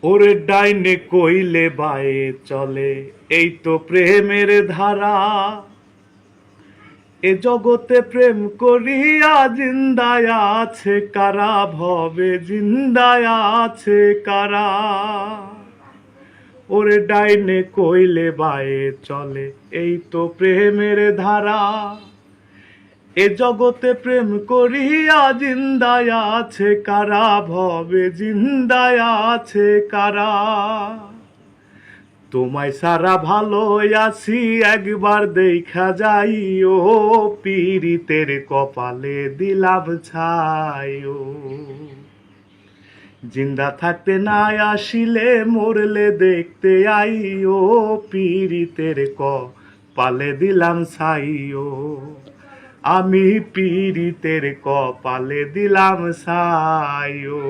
ওরে ডাইনে কইলে বায়ে চলে, এই তো প্রেমের ধারা। এ জগতে প্রেম করিয়া জিন্দায় আছে কারা, ভবে জিন্দায় আছে কারা। ওরে ডাইনে কইলে বায়ে চলে, এই তো প্রেমের ধারা। এ জগতে প্রেম করিয়া জিন্দায় আছে কারা, ভবে জিন্দায় আছে কারা। তোমায় সারা ভালো আছি, একবার দেখা যাইও, পীড়িতের কপালে দিলাম ছাইও। জিন্দা থাকতে না আসিলে মরলে দেখতে আইও, পীড়িতের কপালে দিলাম ছাইও। আমি পীড়িতের কপালে দিলাম ছাইও।